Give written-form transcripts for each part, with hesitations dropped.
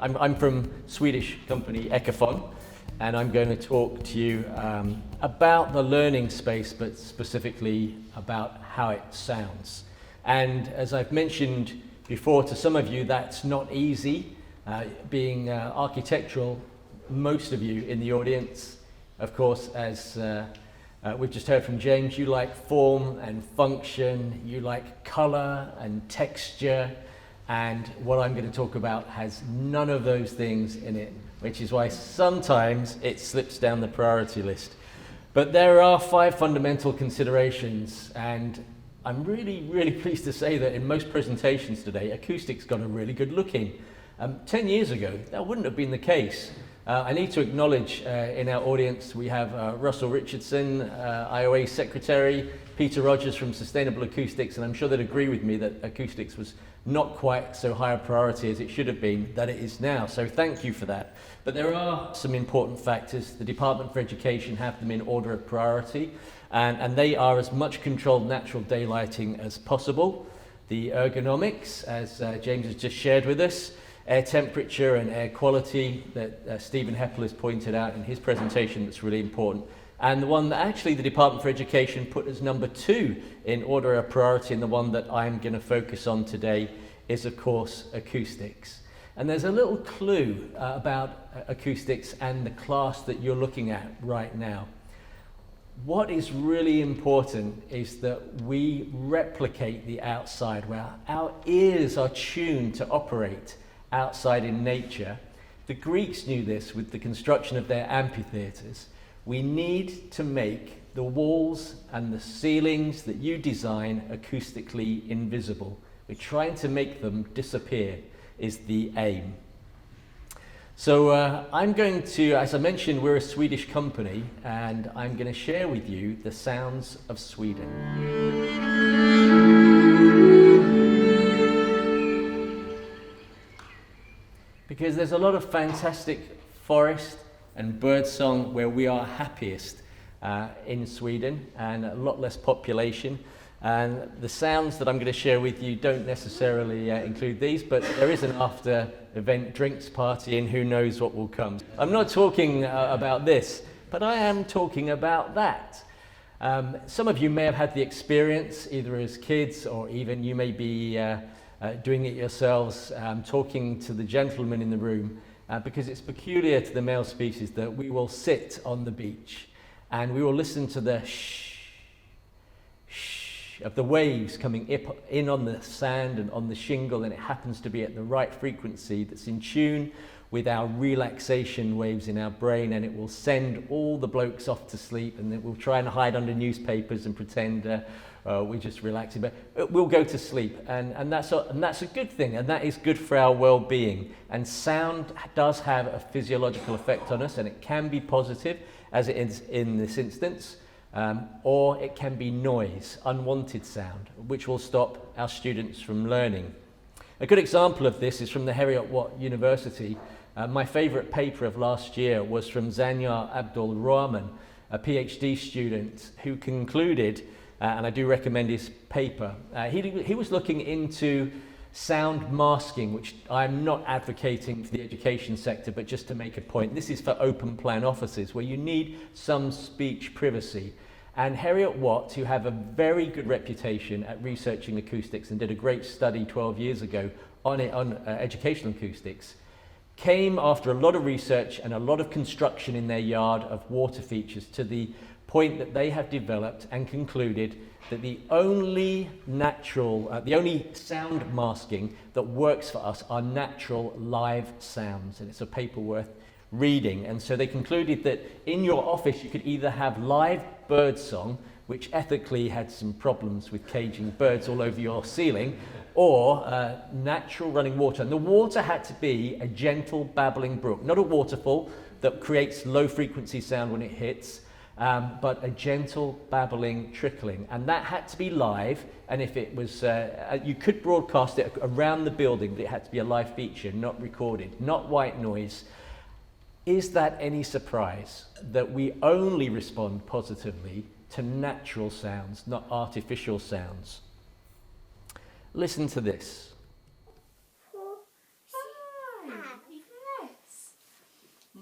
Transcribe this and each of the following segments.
I'm from Swedish company Ecophon, and I'm going to talk to you about the learning space, but specifically about how it sounds. And as I've mentioned before to some of you, that's not easy. Being architectural, most of you in the audience, of course, as we've just heard from James, you like form and function, you like colour and texture, and what I'm going to talk about has none of those things in it, which is why sometimes it slips down the priority list. But there are 5 fundamental considerations, and I'm really pleased to say that in most presentations today, acoustics got a really good looking. 10 years ago, that wouldn't have been the case. I need to acknowledge in our audience we have Russell Richardson, IOA Secretary, Peter Rogers from Sustainable Acoustics, and I'm sure they'd agree with me that acoustics was not quite so high a priority as it should have been that it is now. So thank you for that. But there are some important factors. The Department for Education have them in order of priority, and they are as much controlled natural daylighting as possible. The ergonomics, as James has just shared with us, air temperature and air quality that Stephen Heppel has pointed out in his presentation that's really important. And the one that actually the Department for Education put as number 2 in order of priority, and the one that I'm going to focus on today is, of course, acoustics. And there's a little clue about acoustics and the class that you're looking at right now. What is really important is that we replicate the outside, where our ears are tuned to operate outside in nature. The Greeks knew this with the construction of their amphitheatres. We need to make the walls and the ceilings that you design acoustically invisible. We're trying to make them disappear is the aim. So I'm going to, as I mentioned, we're a Swedish company, and I'm going to share with you the sounds of Sweden. Because there's a lot of fantastic forest and birdsong where we are happiest in Sweden, and a lot less population. And the sounds that I'm going to share with you don't necessarily include these, but there is an after event drinks party, and who knows what will come. I'm not talking about this, but I am talking about that. Some of you may have had the experience, either as kids or even you may be doing it yourselves, talking to the gentleman in the room, because it's peculiar to the male species that we will sit on the beach and we will listen to the shh of the waves coming in on the sand and on the shingle, and it happens to be at the right frequency that's in tune with our relaxation waves in our brain, and it will send all the blokes off to sleep, and then we'll try and hide under newspapers and pretend we're just relaxing, but we'll go to sleep, and that's a good thing, and that is good for our well-being. And sound does have a physiological effect on us, and it can be positive, as it is in this instance, or it can be noise, unwanted sound, which will stop our students from learning. A good example of this is from the Heriot-Watt University. My favourite paper of last year was from Zanyar Abdul Rahman, a PhD student who concluded, and I do recommend his paper, he was looking into sound masking, which I'm not advocating for the education sector, but just to make a point. This is for open plan offices where you need some speech privacy. And Heriot-Watt, who have a very good reputation at researching acoustics and did a great study 12 years ago on educational acoustics, came after a lot of research and a lot of construction in their yard of water features to the point that they have developed and concluded that the only sound masking that works for us are natural live sounds, and it's a paper worth reading. And so they concluded that in your office you could either have live bird song, which ethically had some problems with caging birds all over your ceiling, or natural running water. And the water had to be a gentle babbling brook, not a waterfall that creates low frequency sound when it hits, but a gentle babbling trickling, and that had to be live. And if it was you could broadcast it around the building, but it had to be a live feature, not recorded, not white noise. Is that any surprise that we only respond positively to natural sounds, not artificial sounds? Listen to this.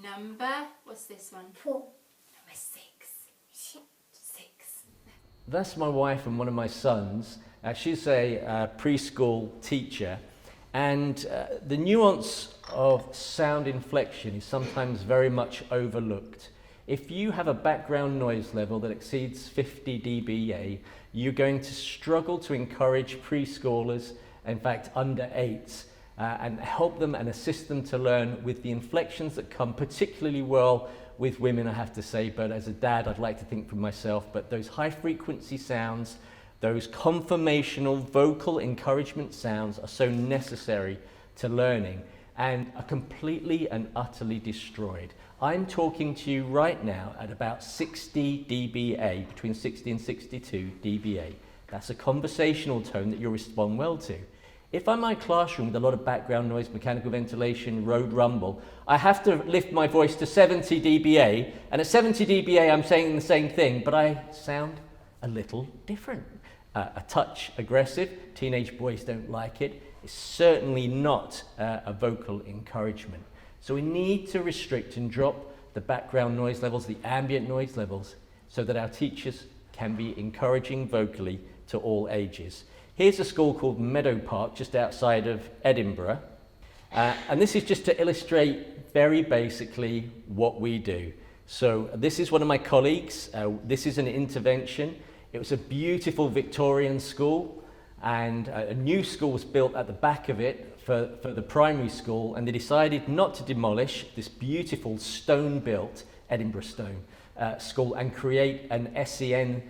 Number, what's this one? 4. Number 6. 6. That's my wife and one of my sons. She's a preschool teacher, and the nuance of sound inflection is sometimes very much overlooked. If you have a background noise level that exceeds 50 dBA, you're going to struggle to encourage preschoolers, in fact under 8s, and help them and assist them to learn with the inflections that come particularly well with women, I have to say, but as a dad I'd like to think for myself, but those high frequency sounds, those conformational vocal encouragement sounds are so necessary to learning and are completely and utterly destroyed. I'm talking to you right now at about 60 dBA, between 60 and 62 dBA. That's a conversational tone that you'll respond well to. If I'm in my classroom with a lot of background noise, mechanical ventilation, road rumble, I have to lift my voice to 70 dBA, and at 70 dBA I'm saying the same thing, but I sound a little different. A touch aggressive, teenage boys don't like it. It's certainly not a vocal encouragement. So we need to restrict and drop the background noise levels, the ambient noise levels, so that our teachers can be encouraging vocally to all ages. Here's a school called Meadow Park, just outside of Edinburgh. And this is just to illustrate very basically what we do. So this is one of my colleagues. This is an intervention. It was a beautiful Victorian school, and a new school was built at the back of it for the primary school, and they decided not to demolish this beautiful stone-built Edinburgh stone school and create an SEN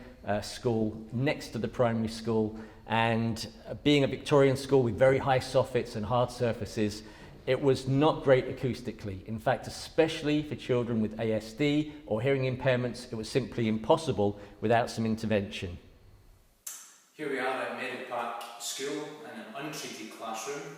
school next to the primary school. And being a Victorian school with very high soffits and hard surfaces, it was not great acoustically. In fact, especially for children with ASD or hearing impairments, it was simply impossible without some intervention. Here we are at Meadow Park School in an untreated classroom.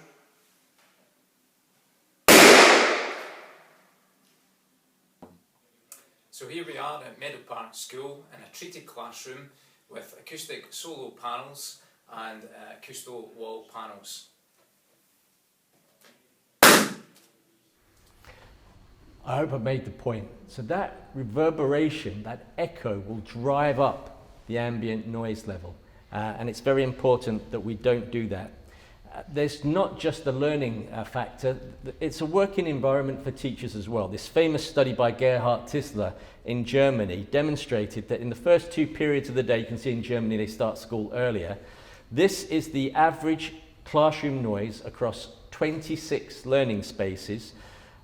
So here we are at Meadow Park School in a treated classroom with acoustic solo panels and acousto wall panels. I hope I made the point. So that reverberation, that echo will drive up the ambient noise level. And it's very important that we don't do that. There's not just the learning factor, it's a working environment for teachers as well. This famous study by Gerhard Tissler in Germany demonstrated that in the first 2 periods of the day, you can see in Germany they start school earlier, this is the average classroom noise across 26 learning spaces.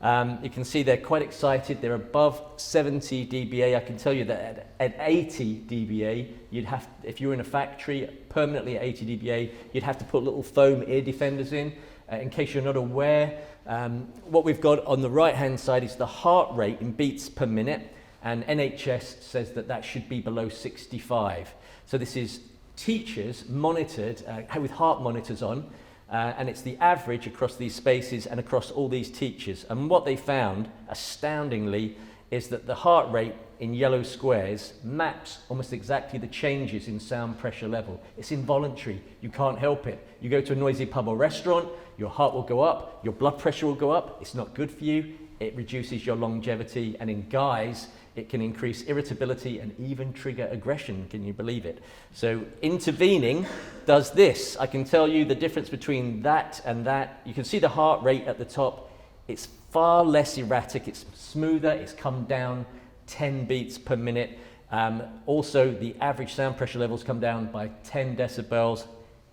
You can see they're quite excited, they're above 70 dBA. I can tell you that at 80 dBA, you'd have, if you were in a factory permanently at 80 dBA, you'd have to put little foam ear defenders in case you're not aware. What we've got on the right hand side is the heart rate in beats per minute, and NHS says that that should be below 65. So this is teachers monitored with heart monitors on, and it's the average across these spaces and across all these teachers. And what they found, astoundingly, is that the heart rate in yellow squares maps almost exactly the changes in sound pressure level. It's involuntary, you can't help it. You go to a noisy pub or restaurant, your heart will go up, your blood pressure will go up, it's not good for you, it reduces your longevity, and in guys, it can increase irritability and even trigger aggression, can you believe it? So intervening does this. I can tell you the difference between that and that. You can see the heart rate at the top. It's far less erratic, it's smoother, it's come down 10 beats per minute. Also, the average sound pressure levels come down by 10 decibels.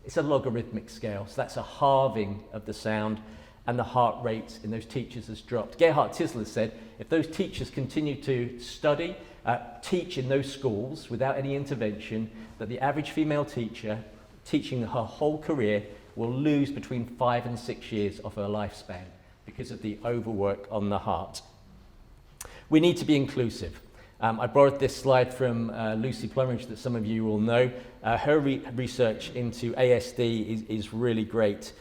It's a logarithmic scale, so that's a halving of the sound, and the heart rate in those teachers has dropped. Gerhard Tissler said, if those teachers continue to study, teach in those schools without any intervention, that the average female teacher teaching her whole career will lose between 5 and 6 years of her lifespan because of the overwork on the heart. We need to be inclusive. I borrowed this slide from Lucy Plumridge that some of you will know. Her research into ASD is really great.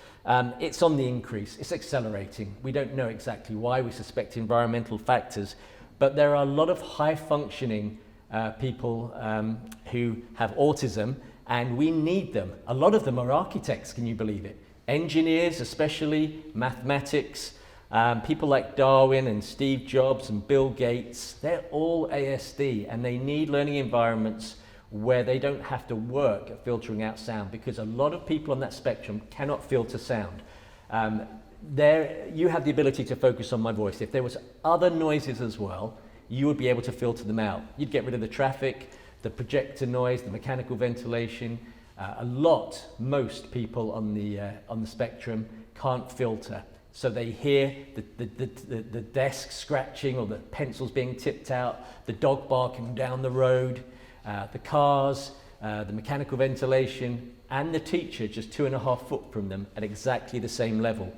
It's on the increase, it's accelerating. We don't know exactly why, we suspect environmental factors, but there are a lot of high-functioning people who have autism, and we need them. A lot of them are architects, can you believe it? Engineers especially, mathematics, People like Darwin and Steve Jobs and Bill Gates, they're all ASD, and they need learning environments where they don't have to work at filtering out sound, because a lot of people on that spectrum cannot filter sound. There, you have the ability to focus on my voice. If there was other noises as well, you would be able to filter them out. You'd get rid of the traffic, the projector noise, the mechanical ventilation. Most people on the spectrum can't filter. So they hear the desk scratching or the pencils being tipped out, the dog barking down the road, the cars, the mechanical ventilation, and the teacher just 2.5 foot from them at exactly the same level.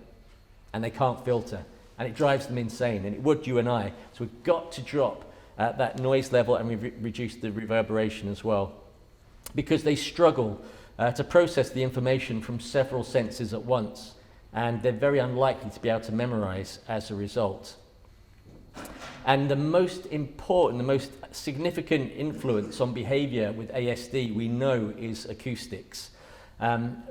And they can't filter. And it drives them insane, and it would you and I. So we've got to drop that noise level and reduce the reverberation as well, because they struggle to process the information from several senses at once, and they're very unlikely to be able to memorize as a result. And the most important, the most significant influence on behavior with ASD we know is acoustics.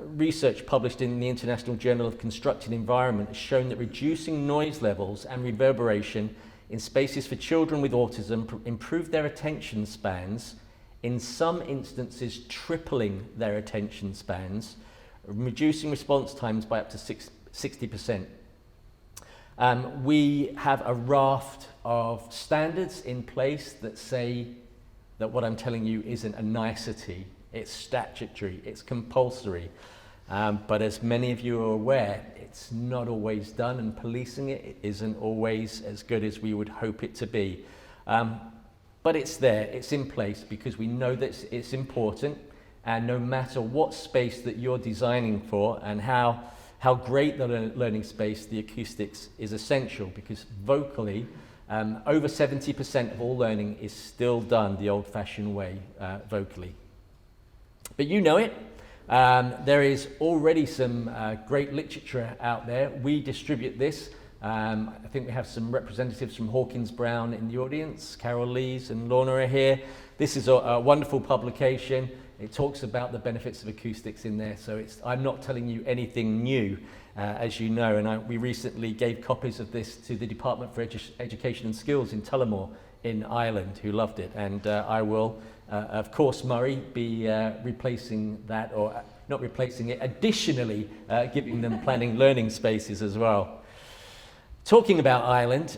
Research published in the International Journal of Constructed Environment has shown that reducing noise levels and reverberation in spaces for children with autism improve their attention spans, in some instances tripling their attention spans, reducing response times by up to 60%. We have a raft of standards in place that say that what I'm telling you isn't a nicety. It's statutory, it's compulsory, but as many of you are aware, it's not always done, and policing it isn't always as good as we would hope it to be. But it's there, it's in place, because we know that it's important, and no matter what space that you're designing for and how great the learning space, the acoustics is essential, because vocally, over 70% of all learning is still done the old-fashioned way, vocally. But you know it. There is already some great literature out there. We distribute this. I think we have some representatives from Hawkins Brown in the audience. Carol Lees and Lorna are here. This is a wonderful publication. It talks about the benefits of acoustics in there. So I'm not telling you anything new, as you know. And we recently gave copies of this to the Department for Education and Skills in Tullamore in Ireland, who loved it. And I will, of course, Murray, be replacing that, or not replacing it, additionally giving them planning learning spaces as well. Talking about Ireland,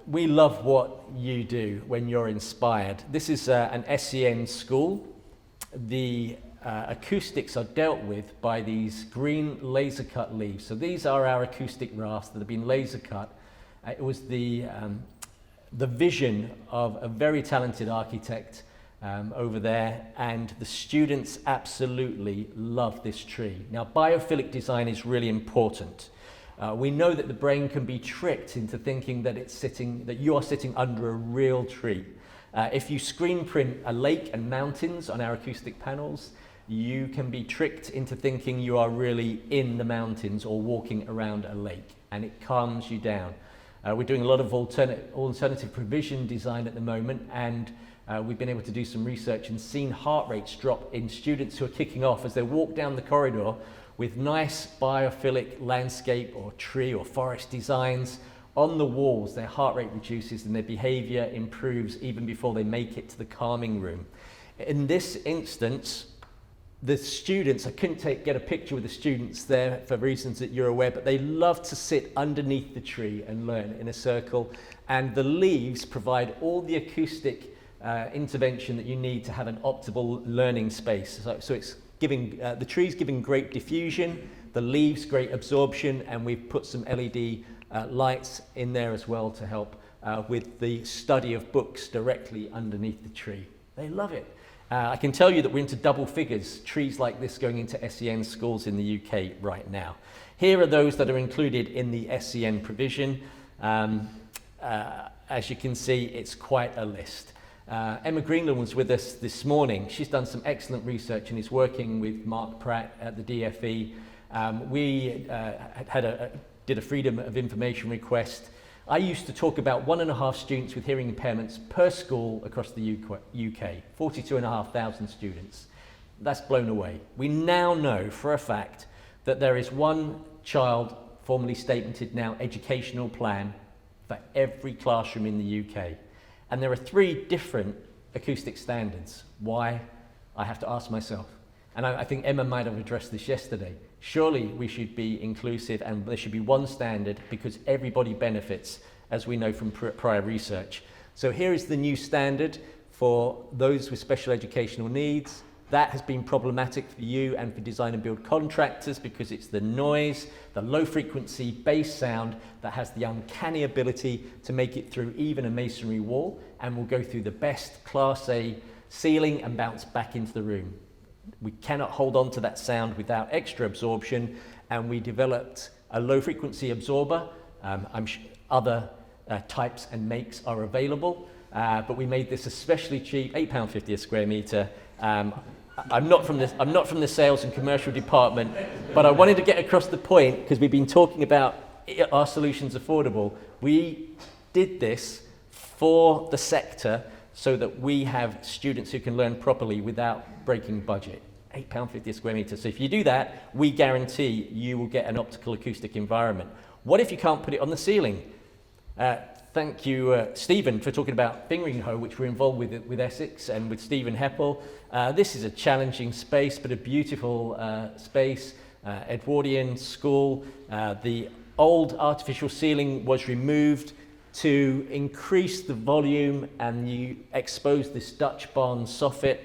we love what you do when you're inspired. This is an SEN school. The acoustics are dealt with by these green laser cut leaves. So these are our acoustic rafts that have been laser cut. It was the vision of a very talented architect over there, and the students absolutely love this tree. Now, biophilic design is really important. We know that the brain can be tricked into thinking that you are sitting under a real tree. If you screen print a lake and mountains on our acoustic panels, you can be tricked into thinking you are really in the mountains or walking around a lake, and it calms you down. We're doing a lot of alternative provision design at the moment, and we've been able to do some research and seen heart rates drop in students who are kicking off as they walk down the corridor with nice biophilic landscape or tree or forest designs on the walls. Their heart rate reduces and their behavior improves even before they make it to the calming room. In this instance, the students, I couldn't get a picture with the students there for reasons that you're aware, but they love to sit underneath the tree and learn in a circle, and the leaves provide all the acoustic intervention that you need to have an optimal learning space. So it's giving, the tree's giving great diffusion, the leaves great absorption, and we've put some LED lights in there as well to help with the study of books directly underneath the tree. They love it. I can tell you that we're into double figures, trees like this going into SEN schools in the UK right now. Here are those that are included in the SEN provision. As you can see, it's quite a list. Emma Greenland was with us this morning. She's done some excellent research and is working with Mark Pratt at the DFE. We did a Freedom of Information request. I used to talk about 1.5 students with hearing impairments per school across the UK, 42,500 students. That's blown away. We now know for a fact that there is one child formally stated now educational plan for every classroom in the UK. And there are 3 different acoustic standards. Why? I have to ask myself. And I think Emma might have addressed this yesterday. Surely we should be inclusive and there should be one standard because everybody benefits, as we know from prior research. So here is the new standard for those with special educational needs. That has been problematic for you and for design and build contractors because it's the noise, the low frequency bass sound that has the uncanny ability to make it through even a masonry wall and will go through the best Class A ceiling and bounce back into the room. We cannot hold on to that sound without extra absorption, and we developed a low frequency absorber. Other types and makes are available, but we made this especially cheap, £8.50 a square metre. I'm not from the sales and commercial department, but I wanted to get across the point because we've been talking about our solutions affordable. We did this for the sector so that we have students who can learn properly without breaking budget. £8.50 a square metre. So if you do that, we guarantee you will get an optical acoustic environment. What if you can't put it on the ceiling? Thank you, Stephen, for talking about fingering hoe, which we're involved with Essex and with Stephen Heppel. This is a challenging space, but a beautiful space. Edwardian school. The old artificial ceiling was removed to increase the volume, and you expose this Dutch barn soffit.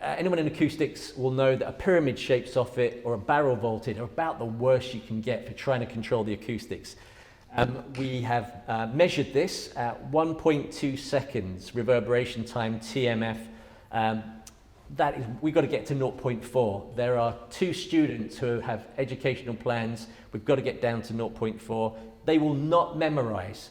Anyone in acoustics will know that a pyramid-shaped soffit or a barrel vaulted are about the worst you can get for trying to control the acoustics. We have measured this at 1.2 seconds reverberation time TMF. We've got to get to 0.4. There are 2 students who have educational plans. We've got to get down to 0.4. They will not memorize.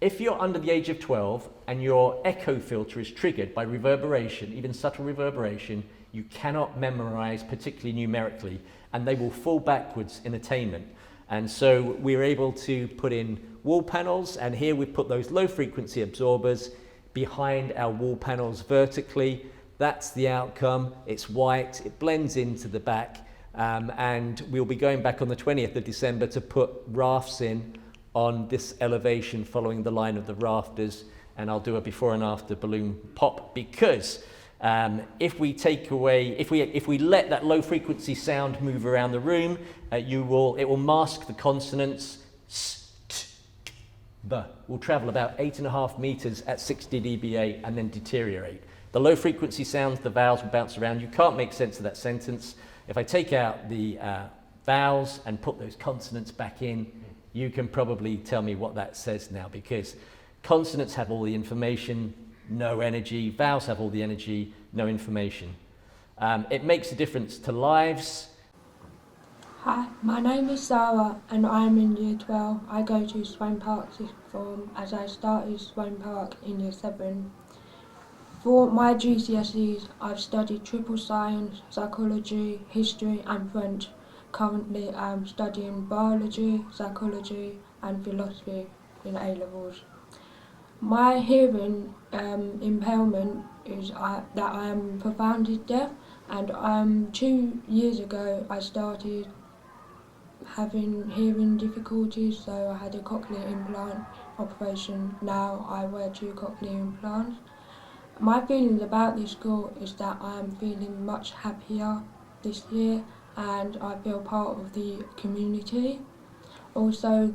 If you're under the age of 12 and your echo filter is triggered by reverberation, even subtle reverberation, you cannot memorize, particularly numerically, and they will fall backwards in attainment. And so we're able to put in wall panels, and here we've put those low frequency absorbers behind our wall panels vertically. That's the outcome. It's white, it blends into the back, and we'll be going back on the 20th of December to put rafts in on this elevation following the line of the rafters, and Will do a before and after balloon pop, because if we let that low frequency sound move around the room, it will mask the consonants. S, t, t, b will travel about 8.5 meters at 60 dBA and then deteriorate. The low frequency sounds, the vowels will bounce around. You can't make sense of that sentence. If I take out the vowels and put those consonants back in, you can probably tell me what that says now, because consonants have all the information, no energy. Vowels have all the energy, no information. It makes a difference to lives. Hi, my name is Sarah and I'm in Year 12. I go to Swain Park Sixth Form as I started Swain Park in Year 7. For my GCSEs, I've studied triple science, psychology, history and French. Currently, I'm studying biology, psychology and philosophy in A-levels. My hearing impairment is that I am profoundly deaf, and 2 years ago I started having hearing difficulties, so I had a cochlear implant operation. Now I wear 2 cochlear implants. My feelings about this school is that I am feeling much happier this year, and I feel part of the community. Also,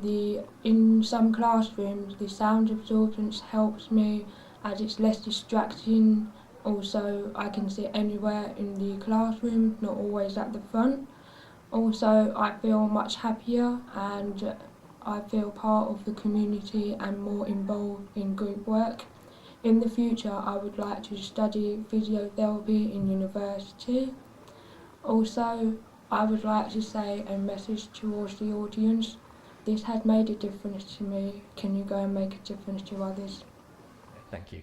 in some classrooms, the sound absorbance helps me as it's less distracting. Also, I can sit anywhere in the classroom, not always at the front. Also, I feel much happier and I feel part of the community and more involved in group work. In the future, I would like to study physiotherapy in university. Also, I would like to say a message towards the audience. This has made a difference to me. Can you go and make a difference to others? Thank you.